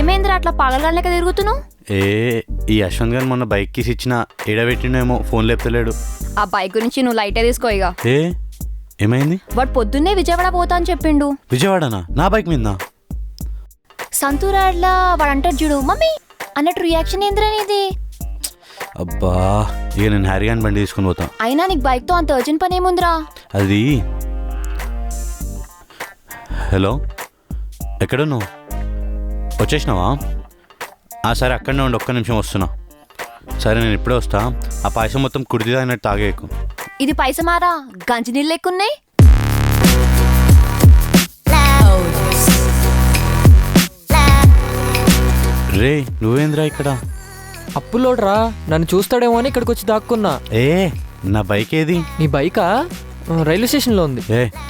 ఏమైందిరా అట్లా పాగలగానే తిరుగుతున్నావు? ఈ యశ్వంత్ గారు మొన్న బైక్ కీస్ ఇచ్చిన ఏడబెట్టినేమో ఫోన్ లేపుతలేడు. ఆ బైక్ గురించి నువ్వు లైటే తీసుకో ఇక. ఏమైంది? వాడు పొద్దున్నే విజయవాడ పోతా అని చెప్పిండు. విజయవాడనా? నా బైక్ మీద? సంతూరాడ్లా వాడు అంటాడు చూడు మమ్మీ అన్నట్టు రియాక్షన్ ఏంద్రా నీది? అబ్బా ఇక నేను హ్యారీ గాని బండి తీసుకుని పోతా. అయినా నీకు బైక్ తో అంత అర్జెంట్ పని ఏముందిరా? అది హలో ఎక్కడున్నావు? వచ్చేసినావా? సరే అక్కడనే ఉండి, ఒక్క నిమిషం వస్తున్నా. సరే నేను ఇప్పుడే వస్తా. ఆ పాయసం మొత్తం కుడిది అయినట్టు తాగేకు. ఇది పైసమారా గంజి నీళ్ళు ఎక్కున్నాయి. రే నువ్వేంద్రా ఇక్కడ? అప్పులోడ్రా, నన్ను చూస్తాడేమో అని ఇక్కడికి వచ్చి దాక్కున్నా. నా బైక్ ఏది? నీ బైకా రైల్వే స్టేషన్లో ఉంది.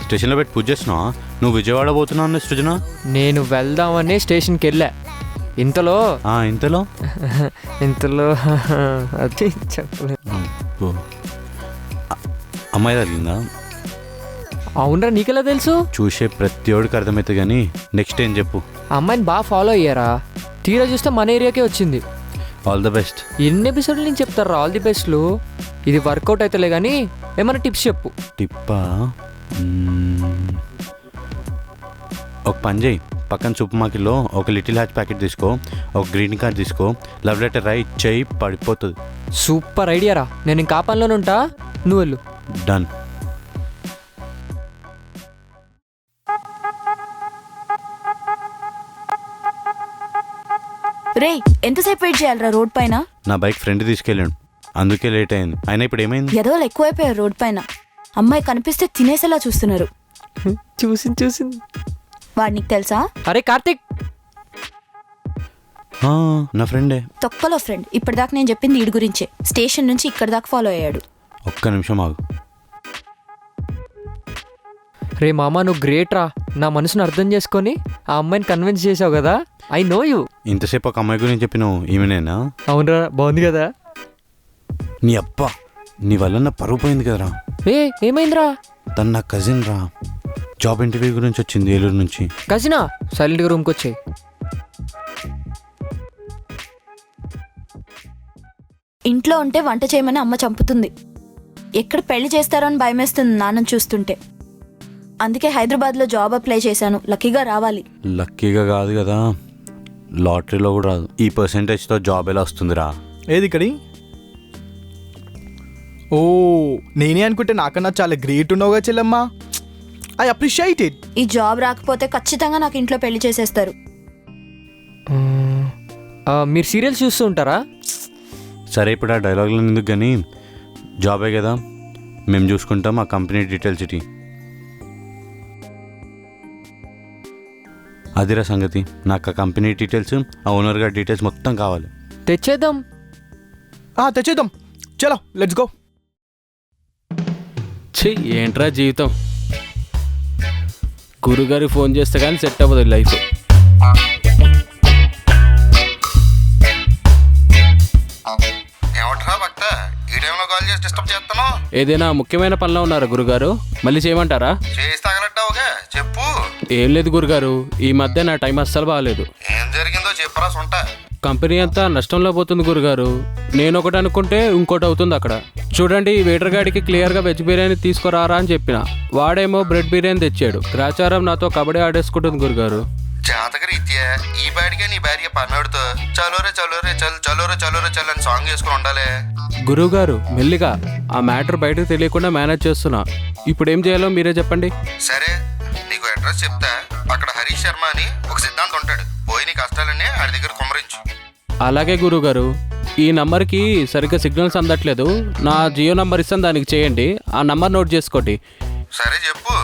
స్టేషన్లో పెట్టి పూజ చేస్తున్నావా? నువ్వు విజయవాడ పోతున్నావు అన్న సృజన. నేను వెళ్దామని స్టేషన్కి వెళ్ళా. ఇంతలో అది చెప్పలేదు. అమ్మాయి తగిలిందా? అవునరా, నీకెలా తెలుసు? చూసే ప్రతి ఒడికి అర్థమవుతుంది కానీ నెక్స్ట్ ఏం చెప్పు. ఆ అమ్మాయిని బాగా ఫాలో అయ్యారా? తీరా చూస్తే మన ఏరియాకే వచ్చింది. All the best. ఎన్ని ఎపిసోడ్లు నేను చెప్తారా ఆల్ ది బెస్ట్లు? ఇది వర్కౌట్ అవుతలే కానీ ఏమైనా టిప్స్ చెప్పు. టిప్పా? ఒక పని చేయి, పక్కన సూపర్ మార్కెట్లో ఒక లిటిల్ హ్యాచ్ ప్యాకెట్ తీసుకో, ఒక గ్రీన్ కార్డ్ తీసుకో, లవ్ లెటర్ రాయి, చేయి పడిపోతుంది. సూపర్ ఐడియా రా. నేను ఇంకా పనిలోనే ఉంటా, నువ్వు వెళ్ళు. డన్. రే ఎంతసేపు వెయిట్ చేయాలరా రోడ్ పైన? నా బైక్ ఫ్రెండ్ తీసుకెళ్ళాడు, అందుకే లేట్ అయింది. అయినా ఇప్పుడు ఏమైంది? ఎదవలు ఎక్కువైపోయారు రోడ్ పైన. అమ్మాయి కనిపిస్తే తినేసేలా చూస్తున్నారు. చూసింది. వాడు నీకు తెలుసా? అరే కార్తిక్, నా ఫ్రెండే. తొక్కలో ఫ్రెండ్. ఇప్పటిదాకా నేను చెప్పింది వీడి గురించే. స్టేషన్ నుంచి ఇక్కడ దాకా ఫాలో అయ్యాడు. ఒక్క నిమిషం ఆగు. రే మామా, నువ్వు గ్రేట్ రా. నా మనసును అర్థం చేసుకొని ఆ అమ్మాయిని కన్విన్స్ చేసావు కదా. I know you. ఇంతసేపు ఒక అమ్మాయి గురించి చెప్పినావు, ఈమెనేనా? అవునరా, బాగుంది కదా. నీ అబ్బా, నీ వల్ల నా పరువు పోయింది కదరా. ఏమైందిరా? తను నా కజిన్ రా. జాబ్ ఇంటర్వ్యూ గురించి వచ్చింది ఏలూరు నుంచి. కజినా? సైలెంట్గా రూమ్కి వచ్చాయి. ఇంట్లో ఉంటే వంట చేయమని అమ్మ చంపుతుంది. ఎక్కడ పెళ్లి చేస్తారో అని భయమేస్తుంది నాన్నని చూస్తుంటే. అందుకే హైదరాబాద్లో జాబ్ అప్లై చేశాను. లక్కీగా రావాలి. లక్కీగా కాదు కదా, లాటరీలో కూడా రాదు. ఈ పర్సెంటేజ్తో జాబ్ ఎలా వస్తుందిరా? ఏది ఇక్కడి? ఓ, నేనే అనుకుంటే నాకన్నా చాలా గ్రేట్ ఉన్నావుగా చెల్లమ్మా. I appreciate it. ఈ జాబ్ రాకపోతే ఖచ్చితంగా నాకు ఇంట్లో పెళ్లి చేసేస్తారు. మీరు సీరియల్స్ చూస్తూ ఉంటారా? సరే ఇప్పుడు ఆ డైలాగ్లో ఎందుకు కానీ, జాబే కదా, మేము చూసుకుంటాం. ఆ కంపెనీ డీటెయిల్స్ ఇటీ. అదిరా సంగతి. నాకు ఆ కంపెనీ డీటెయిల్స్, ఆ ఓనర్ గారి డీటెయిల్స్ మొత్తం కావాలి. తెచ్చేద్దాం. చలో లెట్స్ గో. ఏంట్రా జీవితం, గురుగారి ఫోన్ చేస్తే కానీ సెట్ అవ్వదు లైఫ్. ఏదైనా ముఖ్యమైన పనిలో ఉన్నారా గురుగారు? మళ్ళీ చేయమంటారా? చెప్పు. ఏం లేదు గురుగారు, ఈ మధ్య నా టైం అస్సలు బాగాలేదు. ఏం జరిగిందో చెప్పరా సొంట. కంపెనీ అంతా నష్టంలో పోతుంది గురుగారు. నేను ఒకటి అనుకుంటే ఇంకోటి అవుతుంది అక్కడ. చూడండి, వెయిటర్ గాడికి క్లియర్గా వెజ్ బిర్యానీ తీసుకురారా అని చెప్పిన, వాడేమో బ్రెడ్ బిర్యానీ తెచ్చాడు. గ్రాచారం నాతో కబడ్డీ ఆడేసుకుంటుంది గురుగారు. జాతకరీత్యా ఈ బాడిగా నీ భార్య పన్నోడితో చలోరే చలోరే చల్ చలోరే చలోరే చల్ అని సాంగ్ వేసుకుని ఉండాలి. గురువుగారు మెల్లిగా ఆ మ్యాటర్ బయటకు తెలియకుండా మేనేజ్ చేస్తున్నా. ఇప్పుడు ఏం చేయాలో మీరే చెప్పండి. సరే, నీకు అడ్రస్ చెప్తా. అక్కడ హరీష్ శర్మ అని ఒక సిద్ధాంతం ఉంటాడు. పోయి నీ కష్టాలన్నీ ఆడి దగ్గర కుమ్మరించు. అలాగే గురువుగారు. ఈ నంబర్కి సరిగ్గా సిగ్నల్స్ అందట్లేదు. నా జియో నంబర్ ఇస్తాను, దానికి చేయండి. ఆ నంబర్ నోట్ చేసుకోండి. సరే చెప్పు.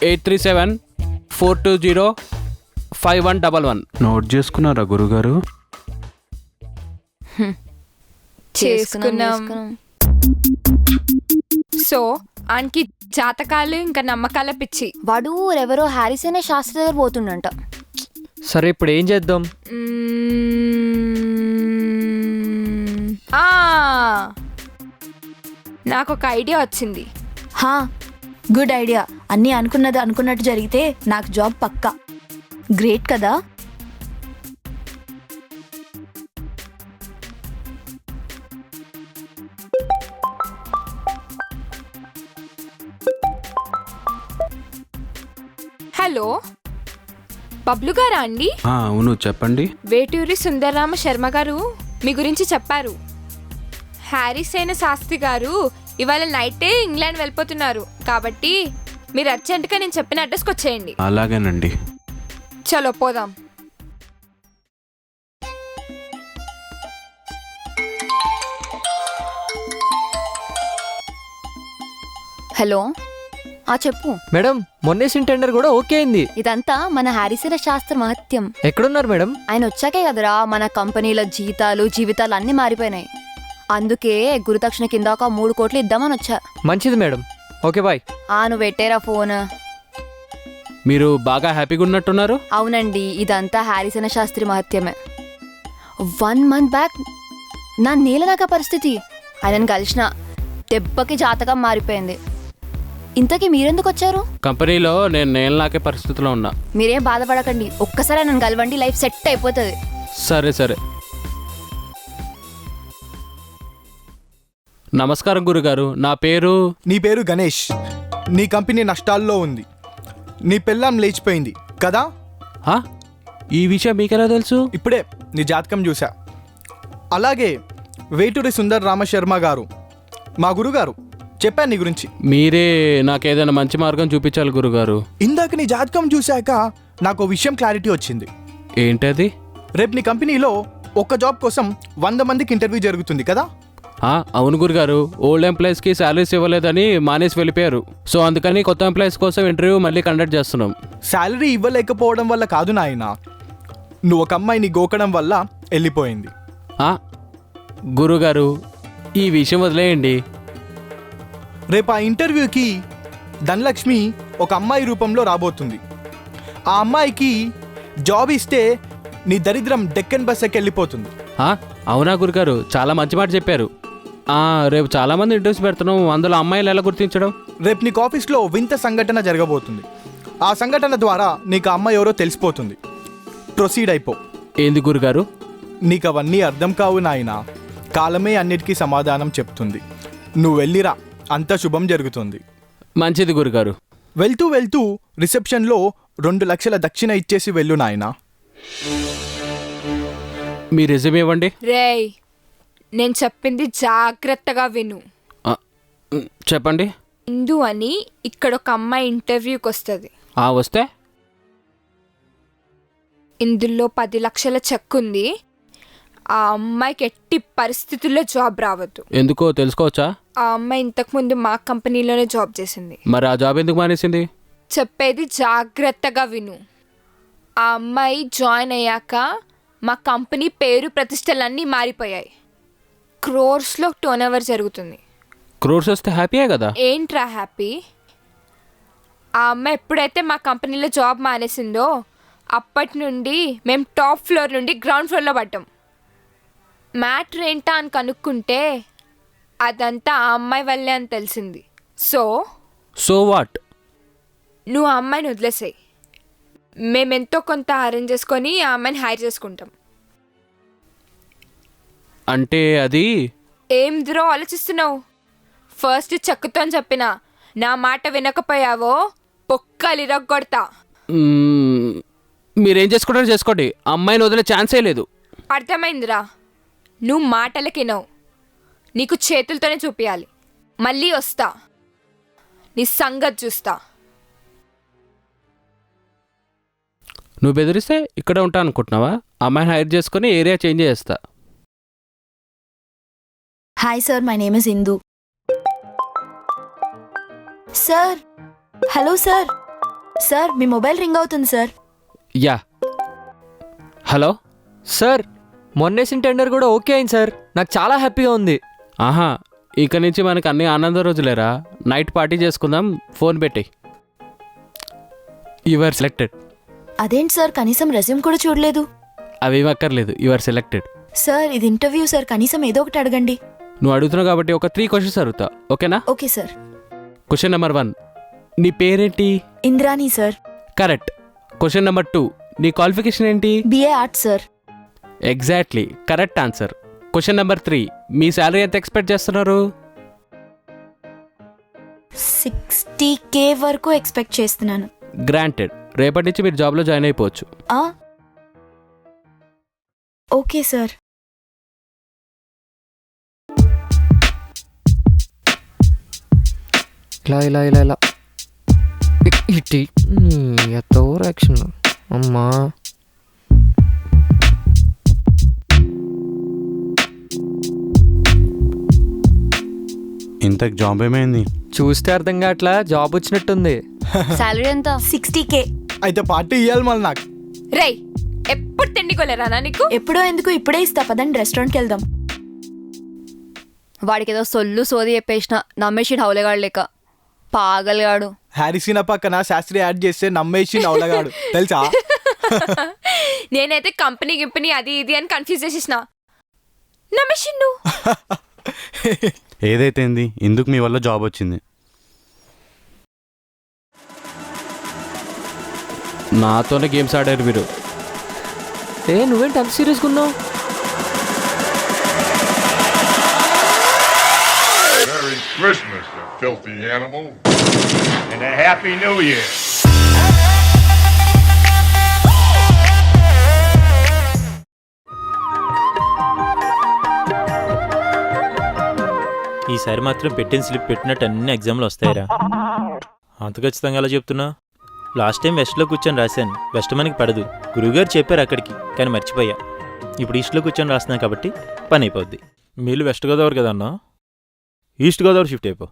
8374205111. నోట్ చేసుకున్నారా గురుగారు? చేసుకున్నాం. సో ఆయనకి జాతకాలు ఇంకా నమ్మకాల పిచ్చి. వాడు ఎవరో హ్యారిస్ అనే శాస్త్రి దగ్గర పోతుండంట. సరే ఇప్పుడు ఏం చేద్దాం? నాకు ఒక ఐడియా వచ్చింది. Good idea. అన్నీ అనుకున్నది అనుకున్నట్టు జరిగితే నాకు జాబ్ పక్కా. గ్రేట్ కదా. హలో బబ్లు గారా అండి? అవును చెప్పండి. వేటూరి సుందరరామ శర్మ గారు మీ గురించి చెప్పారు. హ్యారీసేన శాస్త్రి గారు ఇవాళ నైటే ఇంగ్లాండ్ వెళ్ళిపోతున్నారు. కాబట్టి మీరు అర్జెంటుగా నేను చెప్పిన అడ్రస్కి వచ్చేయండి. అలాగేనండి. చలో పోదాం. హలో చెప్పు. మేడం మొన్నేసిన టెండర్ కూడా ఓకే అయింది. ఇదంతా మన హ్యారిసేన శాస్త్ర మహత్యం. ఎక్కడున్నారు మేడం? ఆయన వచ్చాకే కదరా మన కంపెనీల జీవితాలు అన్నీ మారిపోయినాయి. అందుకే గురుదక్షిణ కింద ఒక 3 కోట్లు ఇద్దామని వచ్చా. మంచిది మేడం. Okay bye. నువ్వు పెట్టేరా ఫోన్. మీరు బాగా హ్యాపీగా ఉన్నట్టున్నారు. అవునండి, ఇదంతా హ్యారిసేన శాస్త్రి మహత్యమే. 1 month బ్యాక్ నా నీలనాక పరిస్థితి. ఆయనను కలిసిన దెబ్బకి జాతకం మారిపోయింది. ఇంతకీ మీరెందుకు వచ్చారు? కంపెనీలో నేను నేలనాకే పరిస్థితిలో ఉన్నా. మీరేం బాధపడకండి, ఒక్కసారి నన్ను కలవండి, లైఫ్ సెట్ అయిపోతుంది. సరే సరే. నమస్కారం గురుగారు, నా పేరు. నీ పేరు గణేష్. నీ కంపెనీ నష్టాల్లో ఉంది. నీ పెళ్ళాం లేచిపోయింది కదా? ఆ? ఈ విషయం మీకెలా తెలుసు? ఇప్పుడే నీ జాతకం చూసా. అలాగే వేటూరి సుందర్ రామశర్మ గారు మా గురుగారు చెప్పాను నీ గురించి. మీరే నాకేదైనా మంచి మార్గం చూపించాలి గురుగారు. ఇందాక నీ జాతకం చూశాక నాకు విషయం క్లారిటీ వచ్చింది. ఏంటది? రేపు నీ కంపెనీలో ఒక్క జాబ్ కోసం 100 మందికి ఇంటర్వ్యూ జరుగుతుంది కదా? అవును గురుగారు, ఓల్డ్ ఎంప్లాయీస్కి శాలరీస్ ఇవ్వలేదని మానేసి వెళ్ళిపోయారు. సో అందుకని కొత్త ఎంప్లాయీస్ కోసం ఇంటర్వ్యూ మళ్ళీ కండక్ట్ చేస్తున్నాం. శాలరీ ఇవ్వలేకపోవడం వల్ల కాదు నాయన, నువ్వు ఒక అమ్మాయిని గోకడం వల్ల వెళ్ళిపోయింది. గురుగారు ఈ విషయం వదిలేయండి. రేపు ఆ ఇంటర్వ్యూకి ధనలక్ష్మి ఒక అమ్మాయి రూపంలో రాబోతుంది. ఆ అమ్మాయికి జాబ్ ఇస్తే నీ దరిద్రం డెక్కన్ బస్ ఎక్కి వెళ్ళిపోతుంది. అవునా గురుగారు, చాలా మంచి మాట చెప్పారు. రేపు చాలామంది ఇంటర్వ్యూస్ పెడుతున్నాం, అందులో అమ్మాయిలు ఎలా గుర్తించడం? రేపు నీకు ఆఫీస్లో వింత సంఘటన జరగబోతుంది. ఆ సంఘటన ద్వారా నీకు ఆ అమ్మాయి ఎవరో తెలిసిపోతుంది. ప్రొసీడ్ అయిపో. ఏంది గురుగారు? నీకు అవన్నీ అర్థం కావు నాయనా, కాలమే అన్నిటికీ సమాధానం చెప్తుంది. నువ్వు వెళ్ళిరా, అంత శుభం జరుగుతుంది. మంచిది గురుగారు. వెళ్తూ వెళ్తూ రిసెప్షన్లో 2 లక్షల దక్షిణ ఇచ్చేసి వెళ్ళు నాయనా. మీ రెజ్యూమ్ ఇవ్వండి. రేయ్, నేను చెప్పింది జాగ్రత్తగా విను. చెప్పండి. ఇందు అని ఇక్కడ ఒక అమ్మాయి ఇంటర్వ్యూకి వస్తుంది. వస్తే ఇందులో 10 లక్షల చెక్ ఉంది. ఆ అమ్మాయికి ఎట్టి పరిస్థితుల్లో జాబ్ రావద్దు. ఎందుకో తెలుసుకోవచ్చా? ఆ అమ్మాయి ఇంతకుముందు మా కంపెనీలోనే జాబ్ చేసింది. మరి ఆ జాబ్ ఎందుకు మానేసింది? చెప్పేది జాగ్రత్తగా విను. ఆ అమ్మాయి జాయిన్ అయ్యాక మా కంపెనీ పేరు ప్రతిష్టలన్నీ మారిపోయాయి. క్రోర్స్లో టర్నోవర్ జరుగుతుంది. క్రోర్స్ వస్తే హ్యాపీయే కదా? ఏంట్రా హ్యాపీ? ఆ అమ్మాయి ఎప్పుడైతే మా కంపెనీలో జాబ్ మానేసిందో అప్పటి నుండి మేము టాప్ ఫ్లోర్ నుండి గ్రౌండ్ ఫ్లోర్లో పడ్డాం. మ్యాటర్ ఏంటా అని కనుక్కుంటే అదంతా ఆ అమ్మాయి వల్లే అని తెలిసింది. So what? నువ్వు ఆ అమ్మాయిని వదిలేసాయి. మేమెంతో కొంత అరేంజ్ చేసుకొని ఆ అమ్మాయిని హైర్ చేసుకుంటాం. అంటే అది ఏం ద్రో ఆలోచిస్తున్నావు? ఫస్ట్ చెక్కుతో అని చెప్పిన, నా మాట వినకపోయావో పొక్కలు ఇరగొడతా. మీరేం చేసుకుంటారో చేసుకోండి, అమ్మాయిని వదిలే ఛాన్సే లేదు. అర్థమైందిరా? నువ్వు మాటలకినవు, నీకు చేతులతోనే చూపించాలి. మళ్ళీ వస్తా, నీ సంగతి చూస్తా. నువ్వు బెదిరిస్తే ఇక్కడే ఉంటా అనుకుంటున్నావా? అమ్మాయిని హైర్ చేసుకుని ఏరియా చేంజ్ చేస్తా. Hi sir, my name is Indu. Sir, hello sir. Sir, మీ మొబైల్ రింగ్ అవుతుంది సార్. యా, హలో సార్, మొన్నేసిన టెండర్ కూడా ఓకే అయింది సార్. నాకు చాలా హ్యాపీగా ఉంది. ఇక నుంచి మనకు అన్ని ఆనంద రోజులేరా. నైట్ పార్టీ చేసుకుందాం, ఫోన్ పెట్టి. You are selected. అదేంటి సార్, కనీసం రెజ్యూమ్ కూడా చూడలేదు. అవేం అక్కర్లేదు, యు ఆర్ సెలెక్టెడ్. సార్, ఇది ఇంటర్వ్యూ సార్, కనీసం ఏదో ఒకటి అడగండి. నువ్వు అడుగుతున్నావు కాబట్టి ఒక 3 క్వశ్చన్స్ అడుగుతా, ఓకేనా? Okay sir. క్వశ్చన్ నెంబర్ 1, నీ పేరేంటి? Indrani sir. Correct. Question number 2, నీ క్వాలిఫికేషన్ ఏంటి? BA arts sir. Exactly correct answer. Question number 3, మీ శాలరీ ఎంత ఎక్స్పెక్ట్ చేస్తున్నారు? 60K వరకు ఎక్స్పెక్ట్ చేస్తున్నాను. గ్రాంటెడ్. రేపటి నుంచి మీరు జాబ్లో జాయిన్ అయిపోవచ్చు. ఆ? Okay sir. ఇలా ఇలా ఇలా ఇలా ఇటు ఎంత ఓవర్ యాక్షన్ అమ్మా. ఇంతకు జాబ్ ఏమైంది? చూస్తే అర్థం కావట్లా, జాబ్ వచ్చినట్టుంది. శాలరీ ఎంత? 60K. అయితే పార్టీ ఇవ్వాలి మళ్ళీ నాకు. రేయ్ ఎప్పుడు తిండికోలేరానా నీకు? ఎప్పుడో ఎందుకు, ఇప్పుడే ఇస్తా పదండి రెస్టారెంట్కి వెళ్దాం. వాడికి ఏదో సొల్లు సోది చెప్పేసిన నమ్మేసి హౌలగాడు లేక పాగలగాడు. హ్యారిసిన పక్కన శాస్త్రి యాడ్ చేస్తే నమ్మేసి నవ్వలగాడు తెలుసా? నేనైతే కంపెనీ అది ఇది అని కన్ఫ్యూజ్ చేసేసిన. నమ్మేసిండు. ఏదైతే ఏంది, ఎందుకు మీ వల్ల జాబ్ వచ్చింది? నాతోనే గేమ్స్ ఆడారు మీరు. నువ్వేంటి అంత సీరియస్గా ఉన్నావు? Merry Christmas, you filthy animal. And a Happy New Year. ఈసారి మాత్రం పెట్టిన స్లిప్ పెట్టినట్టు అన్ని ఎగ్జామ్లు వస్తాయిరా. అంత ఖచ్చితంగా అలా చెప్తున్నా? లాస్ట్ టైం వెస్ట్లో కూర్చొని రాశాను, వెస్ట్ మనకి పడదు, గురువుగారు చెప్పారు అక్కడికి, కానీ మర్చిపోయా. ఇప్పుడు ఈస్ట్లో కూర్చొని రాస్తున్నాను కాబట్టి పని అయిపోద్ది. మీరు వెస్ట్ గోదావరి కదన్నా, ఈస్ట్ గోదావరి షిఫ్ట్ అయిపో.